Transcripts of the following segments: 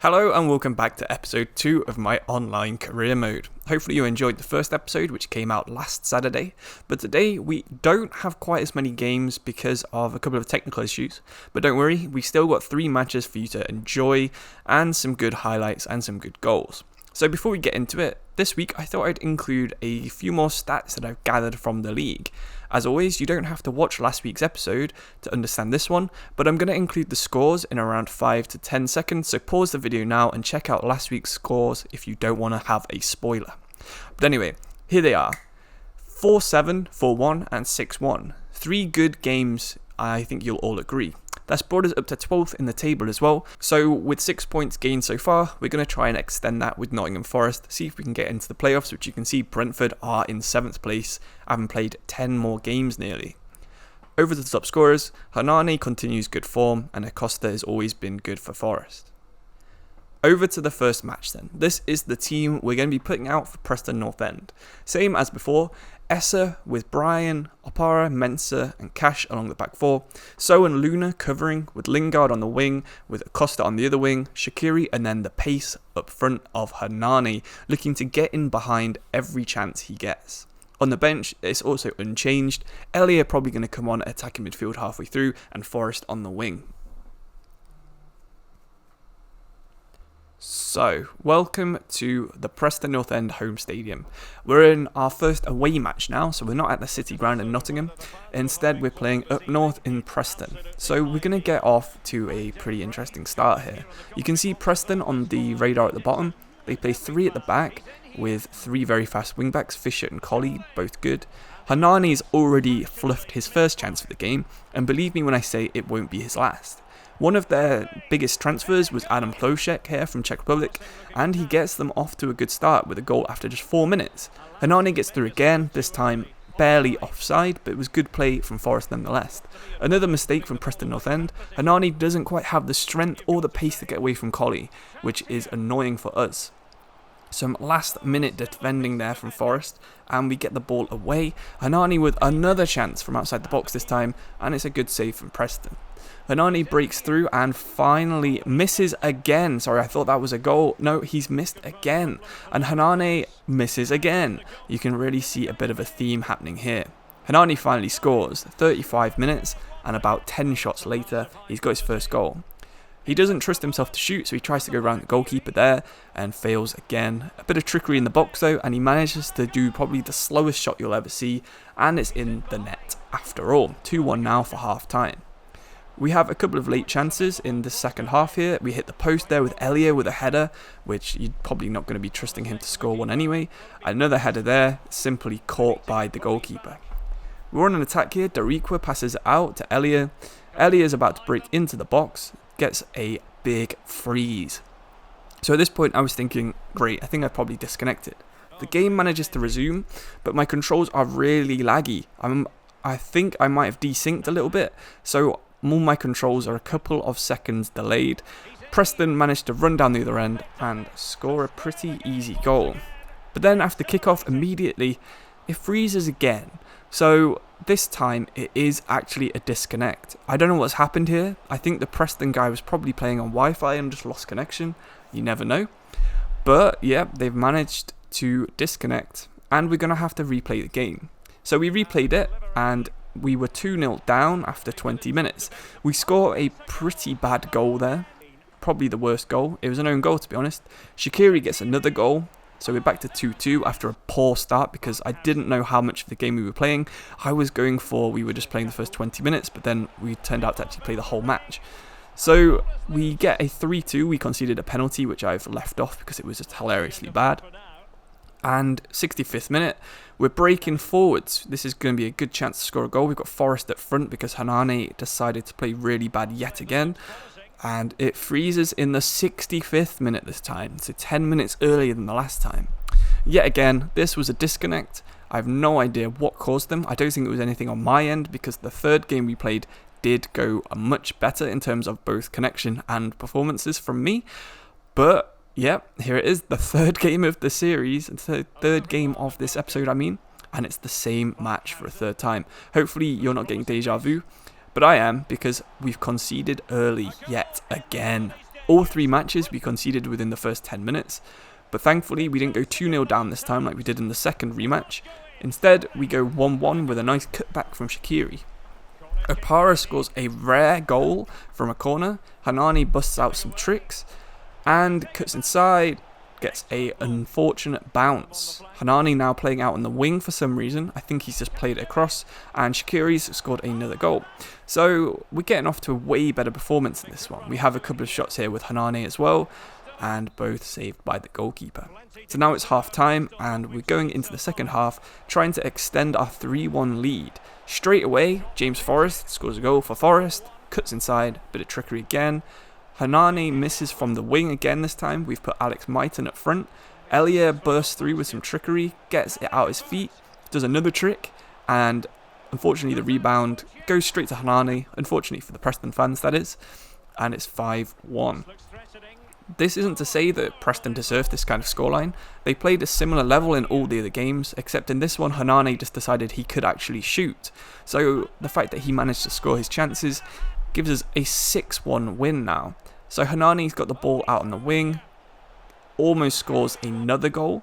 Hello and welcome back to episode 2 of my online career mode. Hopefully you enjoyed the first episode, which came out last Saturday, but today we don't have quite as many games because of a couple of technical issues. But don't worry, we still got 3 matches for you to enjoy and some good highlights and some good goals. So before we get into it, this week I thought I'd include a few more stats that I've gathered from the league. As always, you don't have to watch last week's episode to understand this one, but I'm going to include the scores in around 5 to 10 seconds, so pause the video now and check out last week's scores if you don't want to have a spoiler. But anyway, here they are. 4-7, 4-1 and 6-1. 3 good games, I think you'll all agree. That's brought us up to 12th in the table as well. So with 6 points gained so far, we're going to try and extend that with Nottingham Forest, see if we can get into the playoffs, which you can see Brentford are in 7th place, having played 10 more games nearly. Over to the top scorers, Hernani continues good form and Acosta has always been good for Forest. Over to the first match then. This is the team we're going to be putting out for Preston North End. Same as before, Essa with Brian, Opara, Mensah and Cash along the back 4. So and Luna covering with Lingard on the wing, with Acosta on the other wing, Shaqiri and then the pace up front of Hernani, looking to get in behind every chance he gets. On the bench, it's also unchanged. Elia probably going to come on attacking midfield halfway through and Forrest on the wing. So, welcome to the Preston North End home stadium. We're in our first away match now, so we're not at the City Ground in Nottingham. Instead, we're playing up north in Preston. So we're going to get off to a pretty interesting start here. You can see Preston on the radar at the bottom. They play 3 at the back with 3 very fast wingbacks, Fisher and Colley, both good. Hernani's already fluffed his first chance for the game, and believe me when I say it won't be his last. One of their biggest transfers was Adam Klošek here from Czech Republic, and he gets them off to a good start with a goal after just 4 minutes. Hernani gets through again, this time barely offside, but it was good play from Forest nonetheless. Another mistake from Preston North End, Hernani doesn't quite have the strength or the pace to get away from Colley, which is annoying for us. Some last minute defending there from Forest, and we get the ball away. Hernani with another chance from outside the box this time, and it's a good save from Preston. Hernani breaks through and finally misses again. Sorry, I thought that was a goal. No, he's missed again. And Hernani misses again. You can really see a bit of a theme happening here. Hernani finally scores, 35 minutes, and about 10 shots later, he's got his first goal. He doesn't trust himself to shoot, so he tries to go around the goalkeeper there and fails again. A bit of trickery in the box though, and he manages to do probably the slowest shot you'll ever see, and it's in the net after all. 2-1 now for half time. We have a couple of late chances in the second half here. We hit the post there with Elia with a header, which you're probably not going to be trusting him to score one anyway. Another header there, simply caught by the goalkeeper. We're on an attack here. Dariqua passes it out to Elia. Elia is about to break into the box, gets a big freeze. So at this point I was thinking, great, I think I've probably disconnected. The game manages to resume, but my controls are really laggy. I think I might have desynced a little bit, so all my controls are a couple of seconds delayed. Preston managed to run down the other end and score a pretty easy goal. But then after kickoff immediately, it freezes again. So this time it is actually a disconnect. I don't know what's happened here. I think the Preston guy was probably playing on Wi-Fi and just lost connection. You never know. But yeah, they've managed to disconnect and we're going to have to replay the game. So we replayed it and we were 2-0 down after 20 minutes. We score a pretty bad goal there. Probably the worst goal. It was an own goal to be honest. Shaqiri gets another goal. So we're back to 2-2 after a poor start because I didn't know how much of the game we were playing. I was going for we were just playing the first 20 minutes, but then we turned out to actually play the whole match. So we get a 3-2. We conceded a penalty, which I've left off because it was just hilariously bad. And 65th minute, we're breaking forwards. This is going to be a good chance to score a goal. We've got Forrest up front because Hernani decided to play really bad yet again. And it freezes in the 65th minute this time, so 10 minutes earlier than the last time. Yet again, this was a disconnect. I have no idea what caused them. I don't think it was anything on my end because the third game we played did go much better in terms of both connection and performances from me. But yeah, here it is, the third game of the series, third game of this episode I mean, and it's the same match for a third time. Hopefully you're not getting deja vu, but I am because we've conceded early yet again. All 3 matches we conceded within the first 10 minutes, but thankfully we didn't go 2-0 down this time like we did in the second rematch. Instead, we go 1-1 with a nice cutback from Shaqiri. Opara scores a rare goal from a corner, Hanani busts out some tricks, and cuts inside, gets a unfortunate bounce. Hanani now playing out on the wing for some reason. I think he's just played it across, and Shaqiri's scored another goal. So we're getting off to a way better performance in this one. We have a couple of shots here with Hanani as well, and both saved by the goalkeeper. So now it's half time, and we're going into the second half, trying to extend our 3-1 lead. Straight away, James Forrest scores a goal for Forest, cuts inside, bit of trickery again. Hanani misses from the wing again this time. We've put Alex Maiton up front. Elia bursts through with some trickery, gets it out his feet, does another trick, and unfortunately the rebound goes straight to Hanani, unfortunately for the Preston fans that is, and it's 5-1. This isn't to say that Preston deserved this kind of scoreline. They played a similar level in all the other games, except in this one Hanani just decided he could actually shoot. So the fact that he managed to score his chances gives us a 6-1 win now. So Hanani's got the ball out on the wing, almost scores another goal.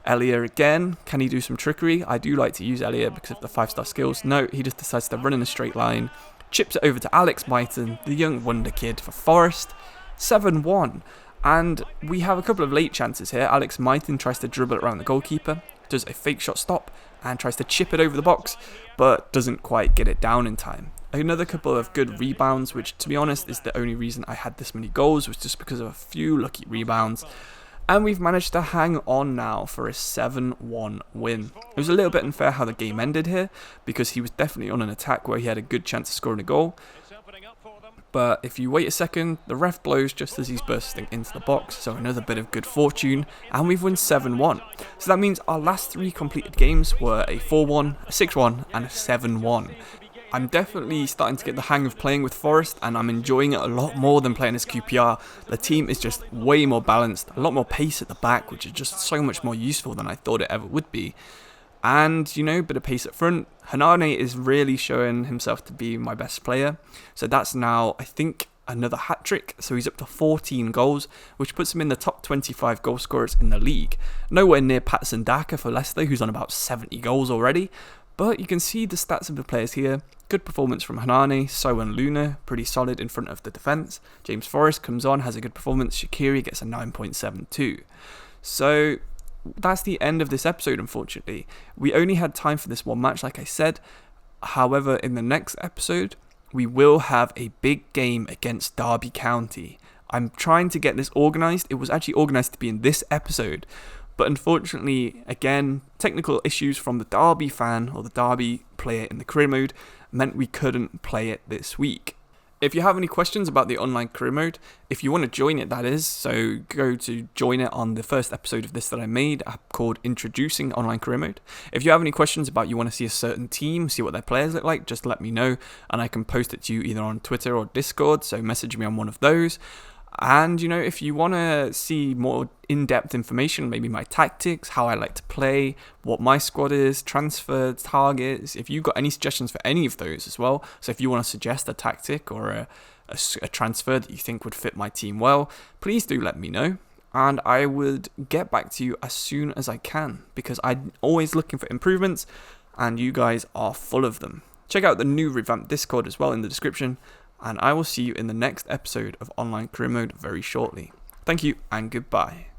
Elia again, can he do some trickery? I do like to use Elia because of the 5-star skills. No, he just decides to run in a straight line, chips it over to Alex Maiton, the young wonder kid for Forest. 7-1, and we have a couple of late chances here. Alex Maiton tries to dribble it around the goalkeeper, does a fake shot stop, and tries to chip it over the box, but doesn't quite get it down in time. Another couple of good rebounds, which to be honest is the only reason I had this many goals, was just because of a few lucky rebounds. And we've managed to hang on now for a 7-1 win. It was a little bit unfair how the game ended here, because he was definitely on an attack where he had a good chance of scoring a goal. But if you wait a second, the ref blows just as he's bursting into the box, so another bit of good fortune, and we've won 7-1. So that means our last 3 completed games were a 4-1, a 6-1, and a 7-1. I'm definitely starting to get the hang of playing with Forest, and I'm enjoying it a lot more than playing as QPR. The team is just way more balanced, a lot more pace at the back, which is just so much more useful than I thought it ever would be. And, you know, bit of pace up front. Hanani is really showing himself to be my best player. So that's now, I think, another hat-trick. So he's up to 14 goals, which puts him in the top 25 goal scorers in the league. Nowhere near Patson Daka for Leicester, who's on about 70 goals already. But you can see the stats of the players here. Good performance from Hanani, So and Luna, pretty solid in front of the defence. James Forrest comes on, has a good performance. Shaqiri gets a 9.72. So that's the end of this episode, unfortunately. We only had time for this one match, like I said. However, in the next episode, we will have a big game against Derby County. I'm trying to get this organised. It was actually organised to be in this episode, but unfortunately, again, technical issues from the Derby fan or the Derby player in the career mode meant we couldn't play it this week. If you have any questions about the online career mode, if you want to join it, that is, so go to join it on the first episode of this that I made called Introducing Online Career Mode. If you have any questions about you want to see a certain team, see what their players look like, just let me know and I can post it to you either on Twitter or Discord, so message me on one of those. And, you know, if you want to see more in-depth information, maybe my tactics, how I like to play, what my squad is, transfer targets, if you've got any suggestions for any of those as well, so if you want to suggest a tactic or a transfer that you think would fit my team well, please do let me know. And I would get back to you as soon as I can, because I'm always looking for improvements, and you guys are full of them. Check out the new revamped Discord as well in the description, and I will see you in the next episode of Online Career Mode very shortly. Thank you and goodbye.